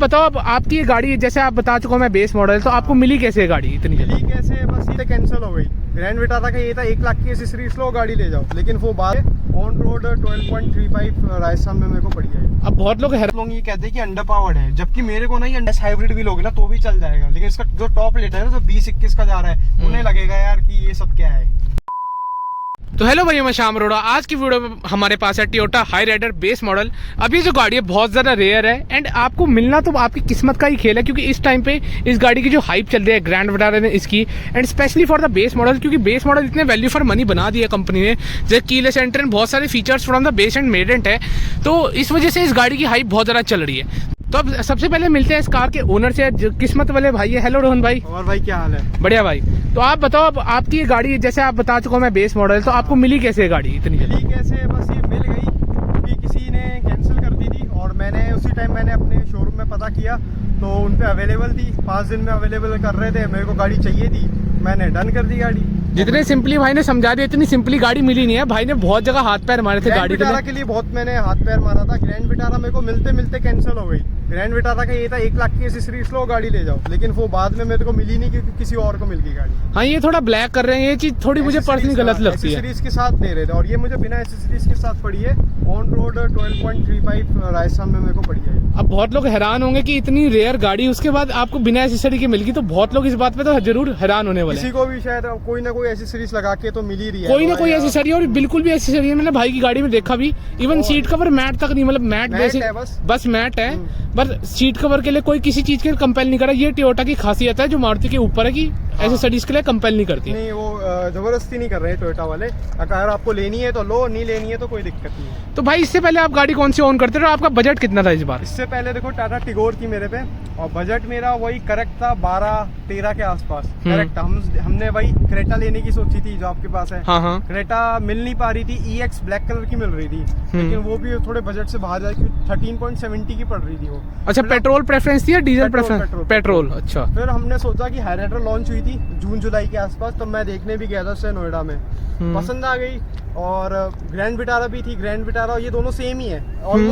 बताओ, अब आपकी ये गाड़ी, जैसे आप बता चुका हूँ मैं, बेस मॉडल, तो आपको मिली कैसे है गाड़ी इतनी जल्दी? मिली कैसे, बस ये कैंसिल हो गई। ग्रैंड विटारा का ये था 1 लाख की एसेसरीज लो गाड़ी ले जाओ, लेकिन वो बाद ऑन रोड 12.35 राजस्थान में मेरे को पड़ी है। अब बहुत लोग लोग ये कहते हैं कि अंडर पावर्ड है, जबकि मेरे को ना ये हाइब्रिड भी लोगे ना तो भी चल जाएगा, लेकिन इसका जो टॉप रेट है ना, जो 20-21 का जा रहा है, उन्हें लगेगा यार कि ये सब क्या है। तो हेलो भाई, मैं श्याम अरोड़ा। आज की वीडियो में हमारे पास है Toyota Hyryder base model. अब ये जो गाड़ी है बहुत ज़्यादा रेयर है एंड आपको मिलना तो आपकी किस्मत का ही खेल है, क्योंकि इस टाइम पे इस गाड़ी की जो हाइप चल रही है ग्रैंड विटारा ने इसकी, and specially for the base model, क्योंकि बेस मॉडल इतने वैल्यू फॉर मनी बना दिया कंपनी ने, जैसे कीलेस एंट्री, बहुत सारे features from the base and मेडेंट है, तो इस वजह से इस गाड़ी की हाइप बहुत ज़्यादा चल रही है। तो अब सबसे पहले मिलते हैं इस कार के ओनर से, किस्मत वाले भाई है। हेलो रोहन भाई। और भाई क्या हाल है? बढ़िया भाई। तो आप बताओ, अब आपकी ये गाड़ी, जैसे आप बता चुका हूँ मैं, बेस मॉडल, तो आपको मिली कैसे है गाड़ी इतनी जल्दी? मिली कैसे, बस ये मिल गई क्योंकि किसी ने कैंसिल कर दी थी और मैंने उसी टाइम अपने शोरूम में पता किया तो उन पे अवेलेबल थी, 5 दिन में अवेलेबल कर रहे थे, मेरे को गाड़ी चाहिए थी, मैंने डन कर दी गाड़ी। जितने सिंपली भाई ने समझा दिया, इतनी सिंपली गाड़ी मिली नहीं है। भाई ने बहुत जगह हाथ पैर मारे थे गाड़ी के लिए बहुत मैंने हाथ पैर मारा था। ग्रैंड विटारा मेरे को मिलते मिलते कैंसिल हो गई। ग्रैंड विटारा का ये था 1 लाख की एसेसरीज लो गाड़ी ले जाओ, लेकिन वो बाद में मेरे को मिली नहीं क्योंकि किसी और को मिल गई गाड़ी। हाँ, ये थोड़ा ब्लैक कर रहे हैं, ये चीज थोड़ी मुझे पर्सनली गलत लगती है। एसेसरीज के साथ दे रहे थे और ये मुझे बिना एसेसरीज के साथ पड़ी है, ऑन रोड 12.35 राजस्थान में मेरे को पड़ी है। अब बहुत लोग हैरान होंगे कि इतनी रेयर गाड़ी उसके बाद आपको बिना एसेसरी के मिल गई, तो बहुत लोग इस बात पे तो जरूर हैरान होने वाले हैं। किसी को भी शायद कोई ना कोई एसेसरीज लगा के तो मिल ही रही है, कोई ना कोई एसेसरी, और बिल्कुल भी एसेसरी है। मैंने भाई की गाड़ी में देखा भी, इवन सीट कवर मैट तक नहीं, मतलब मैट बेसिक बस मैट है, बस सीट कवर के लिए कोई किसी चीज के कंपेल नहीं करा। ये टोयोटा की खासियत है जो मारुति के ऊपर है कि एसेसरीज के लिए कंपेल नहीं करती। नहीं, वो जबरदस्ती नहीं कर रहे टोयोटा वाले। अगर आपको लेनी है तो लो, नहीं लेनी है तो कोई दिक्कत नहीं है। तो भाई इससे पहले आप गाड़ी कौन सी ओन करते थे और आपका बजट कितना था इस बार? इससे पहले देखो टाटा टिगोर थी मेरे पे और बजट मेरा वही करेक्ट था 12-13 के आसपास करेक्ट था। हमने वही क्रेटा लेने की सोची थी जो आपके पास है। हाँ। क्रेटा मिल नहीं पा रही थी, EX ब्लैक कलर की मिल रही थी, लेकिन वो भी थोड़े बजट से बाहर जाए, 13.70 की पड़ रही थी वो। अच्छा, पेट्रोल प्रेफरेंस थी या डीजल प्रेफरेंस? पेट्रोल। अच्छा, फिर हमने सोचा कि हाई राइडर लॉन्च हुई थी जून जुलाई के आसपास, तो मैं देखने भी गया था उससे नोएडा में, पसंद आ गई। और ग्रैंड विटारा भी थी, ग्रैंड विटारा ये दोनों सेम ही है,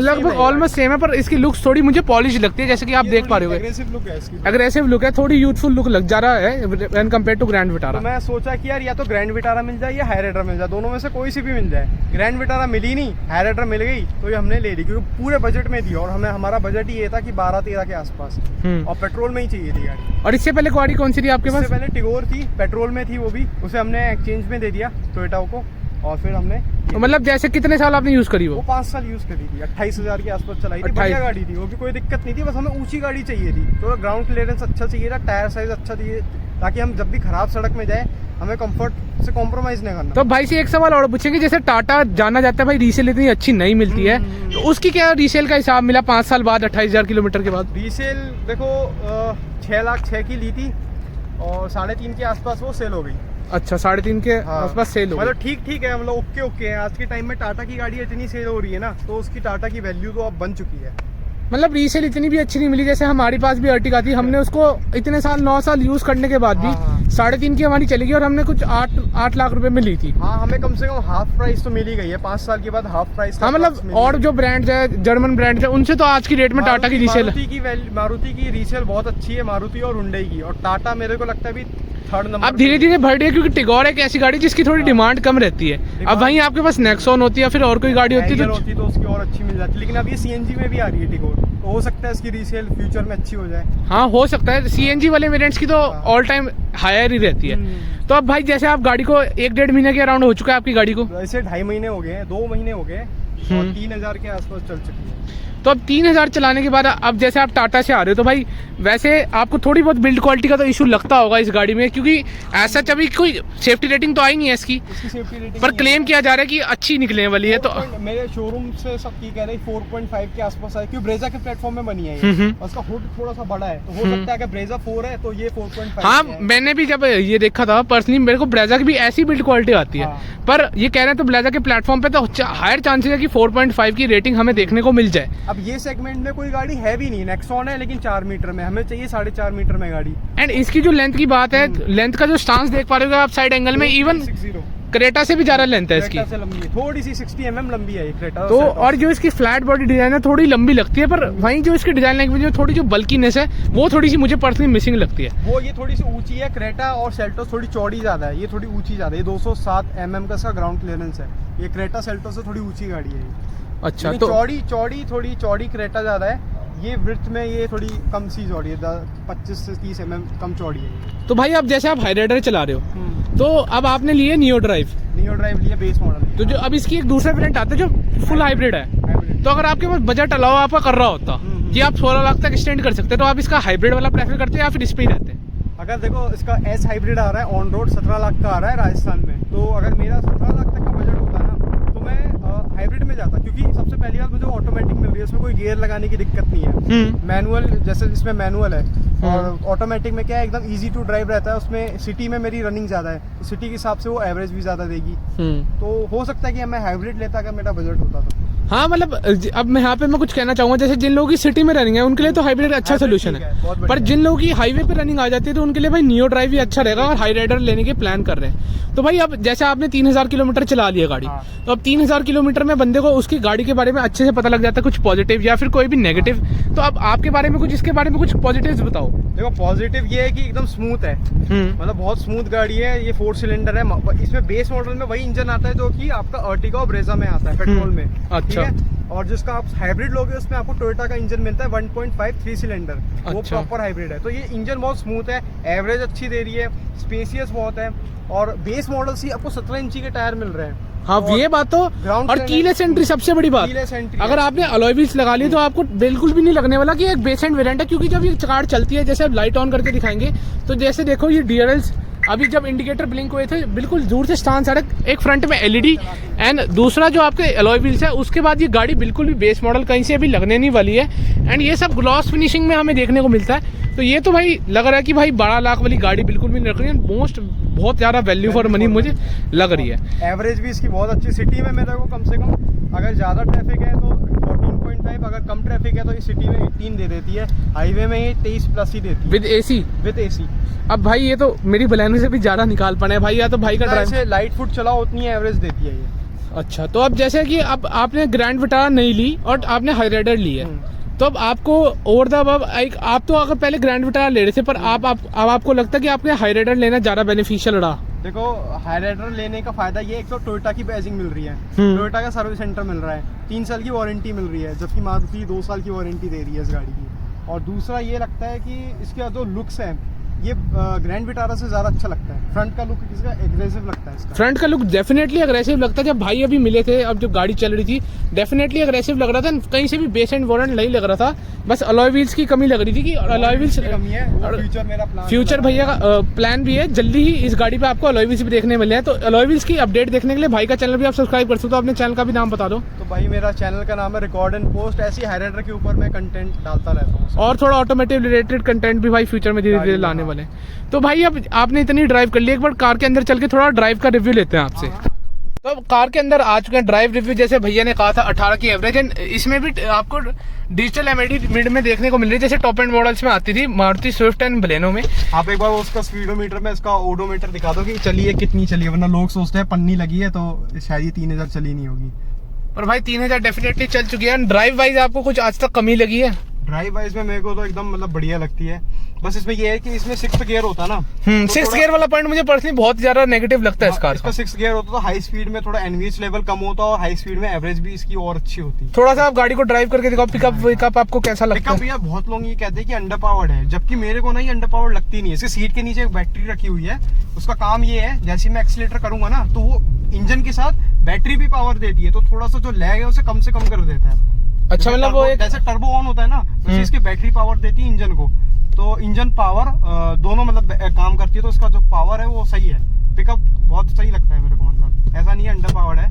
लगभग ऑलमोस्ट सेम है, पर इसकी लुक्स थोड़ी मुझे पॉलिश लगती है, जैसे कि आप देख पा रहे हो। एग्रेसिव लुक है इसकी, एग्रेसिव लुक है, थोड़ी यूथफुल लुक लग जा रहा है when compare to Grand Vitara. तो मैं सोचा कि यार या तो ग्रैंड विटारा मिल जाए या हाई राइडर मिल जाए, दोनों में से कोई सी भी मिल जाए। ग्रैंड विटारा मिली नहीं, हाई राइडर मिल गई, तो ये हमने ले ली क्योंकि पूरे बजट में थी और हमें हमारा बजट ही ये था कि 12-13 के आसपास, और पेट्रोल में ही चाहिए थी गाड़ी। और इससे पहले गाड़ी कौन सी थी आपके पास? इससे पहले टिगोर थी, पेट्रोल में थी, वो भी उसे हमने एक्सचेंज में दे दिया टोयोटा को, और फिर हमने तो मतलब जैसे कितने साल आपने यूज करी? वो 5 साल यूज करी थी, 28,000 के आसपास चलाई थी। बढ़िया गाड़ी थी वो भी, कोई दिक्कत नहीं थी, बस हमें ऊंची गाड़ी चाहिए थी, तो ग्राउंड क्लियरेंस अच्छा चाहिए था, टायर साइज अच्छा चाहिए, ताकि हम जब भी खराब सड़क में जाए हमें कंफर्ट से कॉम्प्रोमाइज नहीं करना। तो भाई से एक सवाल और पूछेंगे, जैसे टाटा जाना जाता है भाई रीसेल इतनी अच्छी नहीं मिलती है, तो उसकी क्या रीसेल का हिसाब मिला 5 साल बाद 28,000 किलोमीटर के बाद? रीसेल देखो 6 लाख 6 की ली थी और 3.5 के आसपास वो सेल हो गई। अच्छा, 3.5 के आसपास सेल हो गई। मतलब ठीक है, मतलब ओके है। आज के टाइम में टाटा की गाड़ी इतनी सेल हो रही है ना, तो उसकी टाटा की वैल्यू तो अब बन चुकी है। मतलब रीसेल इतनी भी अच्छी नहीं मिली, जैसे हमारे पास भी अर्टिगा थी, हमने उसको इतने साल 9 साल यूज करने के बाद भी 3.5 की हमारी चली गई और हमने कुछ 8 लाख रुपए में ली थी। हाँ, हमें कम से कम हाफ प्राइस तो मिल ही गई है, 5 साल के बाद हाफ प्राइस। हाँ, मतलब और जो ब्रांड है, जर्मन ब्रांड है, उनसे तो आज की डेट में टाटा की रीसेल, मारुति की रीसेल बहुत अच्छी है, मारुति और हुंडई की, और टाटा मेरे को लगता है अभी 3rd नंबर। अब धीरे धीरे बढ़ रही है, क्योंकि टिगोर एक ऐसी गाड़ी जिसकी थोड़ी डिमांड कम रहती है। अब वहीं आपके पास नेक्सॉन होती है, फिर और कोई गाड़ी होती तो उसकी और अच्छी मिल जाती है, लेकिन अब ये CNG में भी आ रही है टिगोर, तो हो सकता है इसकी रीसेल फ्यूचर में अच्छी हो जाए। हाँ, हो सकता है। CNG वाले वेरिएंट्स की तो ऑल टाइम हायर ही रहती है। तो अब भाई जैसे आप गाड़ी को 1-1.5 महीने के अराउंड हो चुका है आपकी गाड़ी को? ऐसे 2.5 महीने हो गए हैं, 2 महीने हो गए और 3,000 के आसपास चल चुकी है। तो अब 3,000 चलाने के बाद अब जैसे आप टाटा से आ रहे हो, तो भाई वैसे आपको थोड़ी बहुत बिल्ड क्वालिटी का तो इशू लगता होगा इस गाड़ी में, क्योंकि ऐसा अभी कोई सेफ्टी रेटिंग तो आई नहीं है इसकी, पर क्लेम किया जा रहा है कि अच्छी निकलने वाली है। तो मेरे शोरूम से सब की कह रहे 4.5 के आसपास है, क्योंकि ब्रेजा के प्लेटफॉर्म में बनी है, उसका हुड थोड़ा सा बड़ा है, तो हो सकता है कि ब्रेजा 4 है तो ये 4.5। हाँ, मैंने भी जब ये देखा था पर्सनली, मेरे को ब्रेजा की भी ऐसी बिल्ड क्वालिटी आती है, पर ये कह रहे हैं तो ब्रेजा के प्लेटफॉर्म पे तो हायर चांसेस है कि 4.5 की रेटिंग हमें देखने को मिल जाए। अब ये सेगमेंट में कोई गाड़ी है भी नहीं, नेक्सॉन है लेकिन 4 मीटर में, हमें चाहिए 4.5 मीटर में गाड़ी। एंड इसकी जो लेंथ की बात है, लेंथ का जो स्टांस देख पा रहे हो आप साइड एंगल में, इवन क्रेटा से भी ज्यादा लेंथ है इसकी। क्रेटा से लंबी है, थोड़ी सी 60 mm लंबी है ये क्रेटा। तो और जो इसकी फ्लैट बॉडी डिजाइन है थोड़ी लंबी लगती है, पर वहीं जो इसकी डिजाइन लैंग्वेज में थोड़ी जो बल्कीनेस है वो थोड़ी सी मुझे पर्सनली मिसिंग लगती है। वो ये थोड़ी सी ऊंची है क्रेटा, और सेल्टोस थोड़ी चौड़ी ज्यादा है, ये थोड़ी ऊंची ज्यादा है। ये 207 mm का इसका ग्राउंड क्लियरेंस है। ये क्रेटा सेल्टोस से थोड़ी ऊंची गाड़ी है ये। अच्छा, तो थोड़ी चौड़ी क्रेटा ज्यादा है, ये ब्रिथ में ये थोड़ी कम सी चौड़ी है, 25 से 30 mm कम चौड़ी है। तो भाई अब जैसे आप हाई राइडर चला रहे हो तो अब आपने लिए नियो ड्राइव लिए बेस मॉडल। तो जो अब इसकी एक दूसरा वेरिएंट आता है जो फुल हाइब्रिड है, तो अगर आपके पास बजट अलाउ आपका कर रहा होता कि आप 16 लाख तक एक्सटेंड कर सकते, तो आप इसका हाइब्रिड वाला प्रेफर करते हैं या फिर इस पे ही रहते? अगर देखो इसका एस हाइब्रिड आ रहा है ऑन रोड 17 लाख का आ रहा है राजस्थान में, तो अगर मेरा 17 लाख तक का बजट होता है ना, तो मैं हाइब्रिड में जाता, क्योंकि सबसे पहली बात मुझे ऑटोमेटिक मिल रही है, उसमें कोई गियर लगाने की दिक्कत नहीं है। मैनुअल जैसे इसमें मैनुअल है, और ऑटोमेटिक में क्या है एकदम इजी टू ड्राइव रहता है। उसमें सिटी में मेरी रनिंग ज्यादा है, तो सिटी के हिसाब से वो एवरेज भी ज्यादा देगी। तो हो सकता है कि मैं हाइब्रिड लेता अगर मेरा बजट होता तो। हाँ, मतलब अब मैं यहाँ पे मैं कुछ कहना चाहूंगा, जैसे जिन लोगों की सिटी में रनिंग है उनके लिए तो हाइब्रिड अच्छा सोल्यूशन है, पर जिन लोगों की हाईवे पे रनिंग आ जाती है तो उनके लिए भाई नियो ड्राइव ही अच्छा रहेगा, और हाई राइडर लेने के प्लान कर रहे हैं। तो भाई अब जैसे आपने 3000 किलोमीटर चला लिया गाड़ी, तो अब 3000 किलोमीटर में बंदे को उसकी गाड़ी के बारे में अच्छे से पता लग जाता है, कुछ पॉजिटिव या फिर कोई भी नेगेटिव। तो अब आपके बारे में कुछ, इसके बारे में कुछ पॉजिटिव्स बताओ। देखो पॉजिटिव ये है कि एकदम स्मूथ है, मतलब बहुत स्मूथ गाड़ी है। ये 4 सिलेंडर है, इसमें बेस मॉडल में वही इंजन आता है जो कि आपका अर्टिगा और ब्रेजा में आता है पेट्रोल में। अच्छा। और जिसका आप हाइब्रिड लोगे उसमें आपको टोयोटा का इंजन मिलता है 1.5 3 सिलेंडर। वो प्रॉपर हाइब्रिड है, तो ये इंजन बहुत स्मूथ है, एवरेज अच्छी दे रही है, स्पेसियस बहुत है, और बेस मॉडल से आपको 17 इंची के टायर मिल रहे हैं। हाँ, ये बात तो, और कीलेस एंट्री सबसे बड़ी बात, अगर आपने अलॉय व्हील्स लगा ली तो आपको बिल्कुल भी नहीं लगने वाला कि एक बेस एंड वेरिएंट है, क्योंकि जब ये कार चलती है, जैसे आप लाइट ऑन करके दिखाएंगे तो जैसे देखो ये डीआरएल्स अभी जब इंडिकेटर ब्लिंक हुए थे बिल्कुल दूर से स्टांस सड़क, एक फ्रंट में एलईडी एंड दूसरा जो आपके अलॉय व्हील्स है, उसके बाद ये गाड़ी बिल्कुल भी बेस मॉडल कहीं से अभी लगने नहीं वाली है। एंड ये सब ग्लॉस फिनिशिंग में हमें देखने को मिलता है, तो ये तो भाई लग रहा है कि भाई 12 लाख वाली गाड़ी बिल्कुल भी नहीं लग रही है, बहुत ज्यादा वैल्यू फॉर मनी मुझे लग रही है। एवरेज भी इसकी बहुत अच्छी, सिटी में मेरे को कम से कम अगर ज्यादा ट्रैफिक है तो 14.5, अगर कम ट्रैफिक है तो ये सिटी में 18 दे देती है, हाईवे में ये 23 प्लस ही देती है विद एसी। अब भाई ये तो मेरी बलेनो से भी ज्यादा निकाल पाने भाई, या तो भाई का ड्राइव से लाइट फुट चलाओ उतनी एवरेज देती है ये। अच्छा, तो अब जैसे कि अब आपने ग्रैंड विटारा नहीं ली और आपने हाई राइडर ली है, तो अब आपको ओवर द अब आप तो अगर पहले ग्रैंड विटारा ले रहे थे, पर अब आपको लगता है कि आपने हाई राइडर लेना ज्यादा बेनिफिशियल रहा? देखो हाई राइडर लेने का फायदा ये, एक तो टोयोटा की बैजिंग मिल रही है, टोयोटा का सर्विस सेंटर मिल रहा है, 3 साल की वारंटी मिल रही है, जबकि मारुति 2 साल की वारंटी दे रही है इस गाड़ी की। और दूसरा ये लगता है कि इसके जो लुक्स है ये ग्रैंड विटारा से ज्यादा अच्छा लगता है। फ्रंट का लुक इसका एग्रेसिव लगता है, इसका फ्रंट का लुक डेफिनेटली अग्रेसिव लगता है। जब भाई अभी मिले थे, अब जो गाड़ी चल रही थी डेफिनेटली अग्रेसिव लग रहा था, कहीं से भी बेस एंड वारंट नहीं लग रहा था, बस अलॉय व्हील्स की कमी लग रही थी कि अलॉय व्हील्स कमी है। फ्यूचर मेरा प्लान, फ्यूचर भैया का प्लान भी है, जल्दी ही इस गाड़ी पे आपको अलॉय व्हील्स भी देखने मिले हैं। तो अलॉय व्हील्स की अपडेट देखने के लिए भाई का चैनल भी आप सब्सक्राइब कर सकते हो। अपने चैनल का भी नाम बता दो। तो भाई मेरा चैनल का नाम है रिकॉर्ड एंड पोस्ट, ऐसी हाई राइडर के ऊपर मैं कंटेंट डालता रहता हूँ, और थोड़ा ऑटोमेटिव रिलेटेड कंटेंट भी भाई फ्यूचर में धीरे धीरे लाने वाले हैं। तो भाई अब आपने इतनी ड्राइव कर ली, एक बार कार के अंदर चल के थोड़ा ड्राइव का रिव्यू लेते हैं आपसे। तो अब कार के अंदर आ चुके हैं, ड्राइव रिव्यू जैसे भैया ने कहा था 18 की एवरेज, एंड इसमें भी आपको डिजिटल एमआईडी मिड में देखने को मिल रही है, जैसे टॉप एंड मॉडल्स में आती थी मारुति स्विफ्ट एंड बलेनो में। आप एक बार उसका स्पीडोमीटर में इसका ओडोमीटर दिखा दो कि चलिए कितनी चली है, वरना लोग सोचते हैं पन्नी लगी है तो शायद ये 3000 चली नहीं होगी, पर भाई 3000 डेफिनेटली चल चुकी है। ड्राइव वाइज आपको कुछ आज तक कमी लगी है? ड्राइव वाइज में मेरे को तो एकदम मतलब बढ़िया लगती है, बस इसमें ये है कि इसमें 6th गियर होता है ना, 6th गियर वाला पॉइंट मुझे पर्सनली बहुत ज्यादा नेगेटिव लगता है इस कार का। 6th गियर होता तो हाई स्पीड में थोड़ा एनवीएच लेवल कम होता और हाई स्पीड में एवरेज भी इसकी और अच्छी होती। थोड़ा सा आप गाड़ी को ड्राइव करके दिखाओ, पिकअप आपको कैसा लगता है? पिकअप बहुत लोग ये कहते हैं कि अंडर पावर्ड है, जबकि मेरे को ना ये अंडर पावर्ड लगती नहीं है। इसके सीट के नीचे एक बैटरी रखी हुई है, उसका काम ये है जैसे मैं एक्सीलेटर करूंगा ना तो वो इंजन के साथ बैटरी भी पावर देती है, तो थोड़ा सा जो लैग है उसे कम से कम कर देता है। अच्छा, मतलब वो एक जैसे टर्बो ऑन होता है ना, वैसे इसकी बैटरी पावर देती है इंजन को, तो इंजन पावर दोनों मतलब काम करती है, तो उसका जो पावर है वो सही है। पिकअप बहुत सही लगता है मेरे को, मतलब ऐसा नहीं है अंडर पावर्ड है।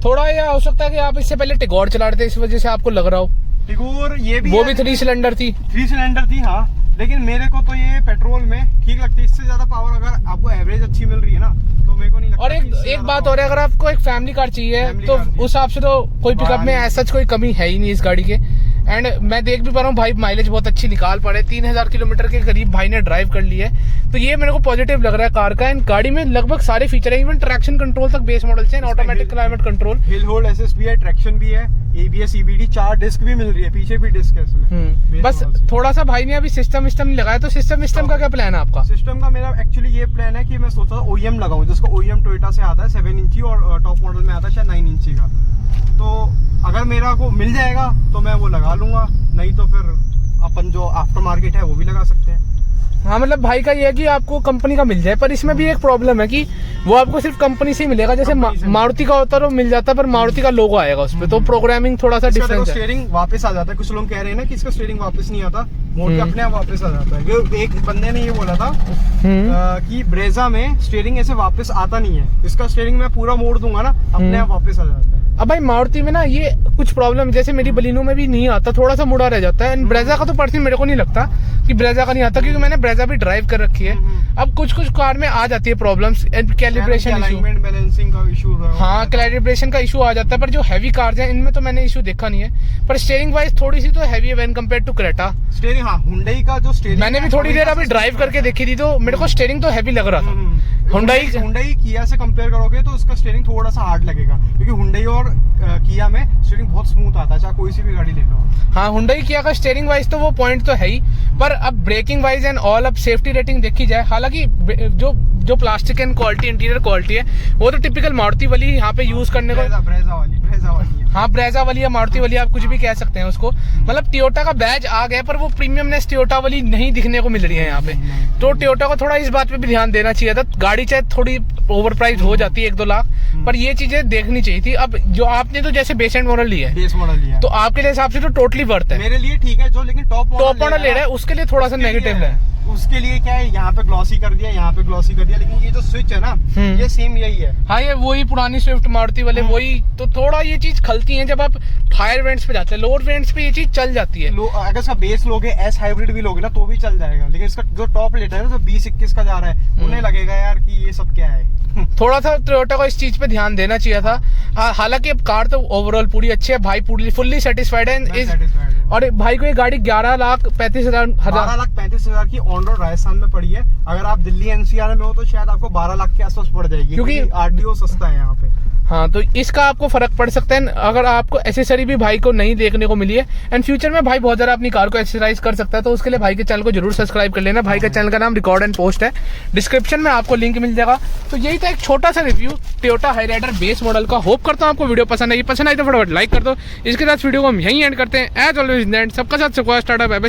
थोड़ा यह हो सकता है कि आप इससे पहले टिगोर चला रहे थे, इस वजह से आपको लग रहा हो। टिगोर ये भी वो भी 3 सिलेंडर थी, 3 सिलेंडर थी हाँ, लेकिन मेरे को तो ये पेट्रोल में ठीक लगती है। इससे ज्यादा पावर अगर आपको एवरेज अच्छी मिल रही है ना तो मेरे को नहीं लगता। और एक बात और है, अगर आपको एक फैमिली कार चाहिए तो उस हिसाब से तो कोई पिकअप में ऐसा कोई कमी है ही नहीं इस गाड़ी के। एंड मैं देख भी पा रहा हूँ भाई माइलेज बहुत अच्छी निकाल पा रहे, 3000 किलोमीटर के करीब भाई ने ड्राइव कर ली है। तो ये मेरे को पॉजिटिव लग रहा है कार का। एंड गाड़ी में लगभग सारे फीचर है, इवन ट्रैक्शन कंट्रोल तक बेस मॉडल से, automatic climate control, hill hold SS भी है, ट्रैक्शन भी है, एबीएस ईबीडी, 4 डिस्क भी मिल रही है, पीछे भी डिस्क है इसमें। बस थोड़ा सा भाई ने अभी सिस्टम नहीं लगाया, तो सिस्टम का क्या प्लान है आपका? सिस्टम का मेरा एक्चुअली ये प्लान है कि मैं सोचा था ओईएम लगाऊं, जिसको ओईएम टोयोटा से आता है 7 इंची और टॉप मॉडल में आता है शायद 9 इंची का। तो अगर मेरा को मिल जाएगा तो मैं वो लगा लूंगा, नहीं तो फिर अपन जो आफ्टर मार्केट है वो भी लगा सकते हैं। हाँ मतलब भाई का ये है कि आपको कंपनी का मिल जाए, पर इसमें भी एक प्रॉब्लम है कि वो आपको सिर्फ कंपनी से ही मिलेगा। जैसे मारुति का होता है तो मिल जाता है, पर मारुति का लोगो आएगा उस पे, तो प्रोग्रामिंग थोड़ा सा डिफरेंस है। स्टीयरिंग वापस आ जाता है, कुछ लोग कह रहे हैं ना कि इसका स्टीयरिंग वापस नहीं आता, मोड़ के अपने आप वापस आ जाता है। एक बंदे ने ये बोला था कि ब्रेजा में स्टीयरिंग ऐसे वापस आता नहीं है, इसका स्टीयरिंग मैं पूरा मोड़ दूंगा ना, अपने आप वापस आ जाता है। अब भाई मारुति में ना ये कुछ प्रॉब्लम, जैसे मेरी बलिनो में भी नहीं आता, थोड़ा सा मुड़ा रह जाता है। एंड ब्रेजा का तो पर्सनली मेरे को नहीं लगता कि ब्रेजा का नहीं आता, क्योंकि मैंने ब्रेजा भी ड्राइव कर रखी है। अब कुछ कार में आ जाती है प्रॉब्लम्स, कैलिब्रेशन इशू, बैलेंसिंग का इशू, हाँ कैलिब्रेशन का इशू आ जाता है। पर जो हैवी कार्स हैं इनमें तो मैंने इशू देखा नहीं है। पर स्टीयरिंग वाइज थोड़ी सी तो हैवी है when compare to Creta. Steering, हाँ हुंडई का जो स्टीयरिंग मैंने भी थोड़ी देर अभी ड्राइव करके देखी थी, तो मेरे को स्टीयरिंग तो हैवी लग रहा था। हुंडई किया से कंपेयर करोगे तो उसका स्टीयरिंग थोड़ा सा हार्ड लगेगा, क्योंकि हुंडई और किया में स्टीयरिंग बहुत स्मूथ आता है, चाहे कोई सी भी गाड़ी ले लो। हाँ हुंडई किया का स्टीयरिंग वाइज तो वो पॉइंट तो है ही, पर अब ब्रेकिंग वाइज एंड ऑल अब सेफ्टी रेटिंग देखी जाए, हालांकि जो plastic and quality, interior quality है वो तो टिपिकल मारुति वाली यहाँ पे यूज करने को, ब्रेजा वाली हाँ ब्रेजा वाली या मारुति वाली आप कुछ भी कह सकते हैं उसको। मतलब टोयोटा का बैज आ गया, पर वो प्रीमियमनेस टोयोटा वाली नहीं दिखने को मिल रही है यहाँ पे। तो टोयोटा को थोड़ा इस बात पे भी ध्यान देना चाहिए था। गाड़ी चाहे थोड़ी ओवर प्राइस हो जाती है 1-2 लाख, पर ये चीजें देखनी चाहिए थी। अब जो आपने तो जैसे बेस मॉडल लिया है, तो आपके लिए हिसाब से तो टोटली वर्थ है। मेरे लिए ठीक है, जो लेकिन टॉप मॉडल ले रहा है उसके लिए थोड़ा सा नेगेटिव है। उसके लिए क्या है, यहाँ पे ग्लॉसी कर दिया, यहाँ पे ग्लॉसी कर दिया, लेकिन ये जो स्विच है ना, ये सेम यही है। हाँ ये वही पुरानी स्विफ्ट मारुति वाले वही, तो थोड़ा ये चीज खलती है जब आप हायर वेरिएंट्स पे जाते हैं। लोअर वेरिएंट्स पे ये चीज चल जाती है। अगर इसका बेस लोगे, एस हाइब्रिड भी लोगे ना तो भी चल जाएगा, लेकिन इसका जो टॉप लेटर है ना, जो 20-21 का जा रहा है, उन्हें लगेगा यार कि ये सब क्या है। थोड़ा सा टोयोटा को इस चीज पे ध्यान देना चाहिए था। हालांकि अब कार तो ओवरऑल पूरी अच्छी है, भाई फुल्ली सेटिस्फाइड है। और भाई को ये गाड़ी 12,35,000 की ऑन रोड राजस्थान में पड़ी है। अगर आप दिल्ली एनसीआर में हो तो शायद आपको 12 लाख के आसपास पड़ जाएगी, क्योंकि आरटीओ सस्ता है यहाँ पे। हाँ तो इसका आपको फर्क पड़ सकता है। अगर आपको एसेसरी भी भाई को नहीं देखने को मिली है, एंड फ्यूचर में भाई बहुत ज्यादा अपनी कार को एक्सरसाइज कर सकता है, तो उसके लिए भाई के चैनल को जरूर सब्सक्राइब कर लेना। भाई का चैनल का नाम रिकॉर्ड एंड पोस्ट है, डिस्क्रिप्शन में आपको लिंक मिल जाएगा। तो यही था एक छोटा सा review Toyota Hyryder base model का। होप करता हूँ आपको वीडियो पसंद आई तो फटाफट लाइक कर दो। इसके साथ वीडियो को हम यहीं एंड करते हैं। एज ऑलवेज सबका साथ सबका स्टार्टअप है।